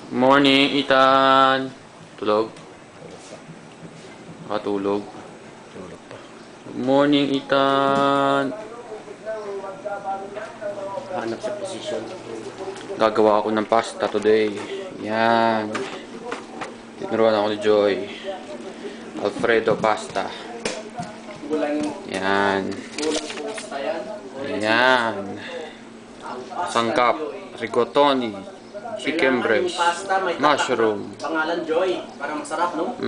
Morning, Ethan. Tulog? Nakatulog. Tulog pa. Good morning, Ethan. Hanap sa position. Gagawa ako ng pasta today. Yan. Tinuruan ako ni Joy. Alfredo pasta. Yan. Yan. Sangkap. Rigatoni. Chicken breast. Mushroom. Pangalan Joy. Para masarap, no?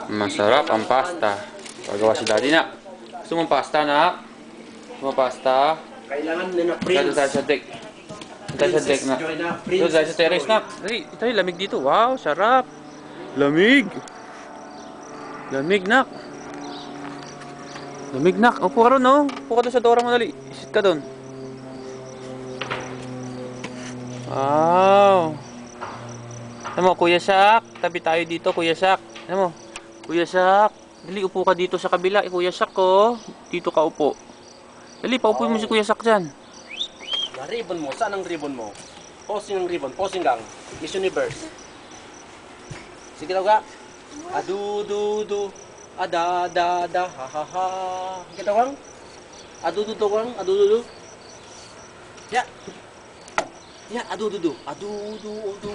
Masarap ang pasta. Pagawa si Daddy na. Gusto mong pasta na? Gusto mong pasta? Kailangan na Dito prince. tayo sa deck. Dito tayo sa deck na. Joy na. Dito tayo sa terrace na. Dali, tayo, lamig dito. Wow, sarap. Lamig. Lamig, nak. Lamig, nak. Upo ka ron, no? Upo ka doon sa dora mo, dali. Isit ka doon. Wow. Alam mo, Kuya Shaq. Tabi tayo dito, Kuya Shaq. Alam mo, Kuya Shaq. Dali, upo ka dito sa kabila. Kuya Shaq, ko. Dito ka upo. Dali, paupuin mo si Kuya Shaq dyan. Na ribbon mo. Saan ang ribbon mo? Posing ang ribbon. Posing gang. Miss Universe. Sige daw ka. Adu du du. Ada da da ha ha ha. Sige daw kang. Adu du du kang. Adu du du. Ya. Ya, adu du du. Adu du du.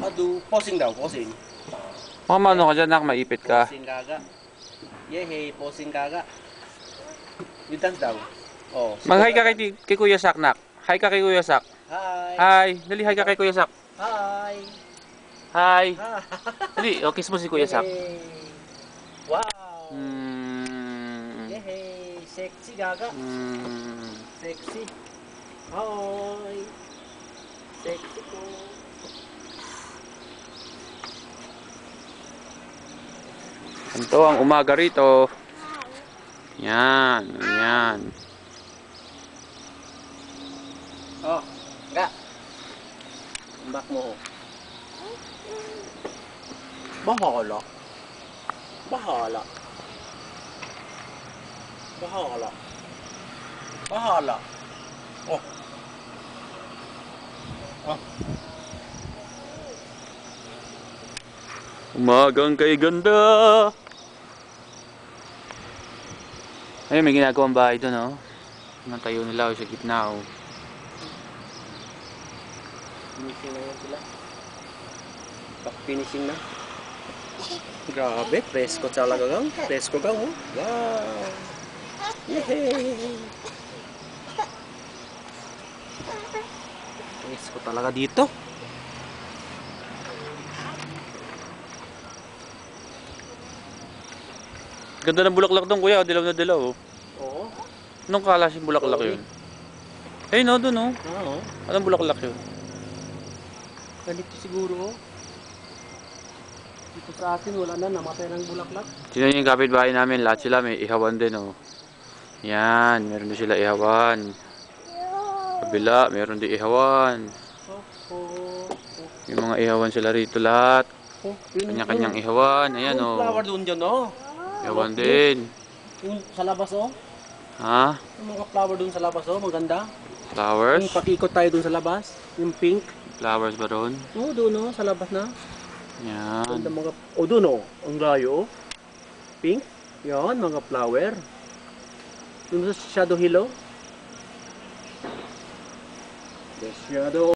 Adu. Posing daw. Posing. Mamano ka dyan, nak. Maipit ka. Posing gaga. Yehey. Posing gaga. You dance daw. Oh. Mag-hi ka kay Kuya Shaq, nak. Hi ka kay Kuya Shaq. Hi. Hi. Dali, hi ka kay Kuya Shaq. Hi. Hi. Hi. Dali, kiss mo si Kuya Shaq. Yehey. Wow. Yehey. Sexy gaga. Sexy. Hi. Sexy ko. Ito ang umaga rito. Yan. Yan. Oh. Ga. Umbak mo. Bahala. Bahala. Bahala. Bahala. Oh. Oh. Umagang kay ganda. Ayun, may ginagawang bahay doon, oh. Natayo nila, oh, sa gitna, oh. Finishing na yan sila. Back finishing na. Grabe, presko talaga gang. Presko gang, oh. Wow. Yehey. Presko talaga dito. Ganda ng bulaklak doon, kuya. Dilaw na dilaw, oh. Oo. Anong kalasing bulaklak yun? Ayun, no, doon, oh. Oo. Anong bulaklak yun? Ganito siguro, oh. Dito sa atin, wala na. Namatay ng bulaklak. Sino yung kapitbahay namin? Lahat sila may ihawan din, oh. Yan, meron din sila ihawan. Kabila, meron din ihawan. Yung mga ihawan sila rito lahat. Kanya-kanyang ihawan. Ayan, yung oh. flower doon dyan, oh. Ihawan din. Yung sa labas, oh. Ha? Yung mga flower doon sa labas, oh. Maganda. Flowers? Yung pakikot tayo doon sa labas. Yung pink. Flowers ba doon? Oo, doon, oh. Sa labas na. Yan. Ganda mga... Oh, doon, oh. Ang layo, oh. Pink. Yan, mga flower. Doon sa shadow hill, oh. The shadow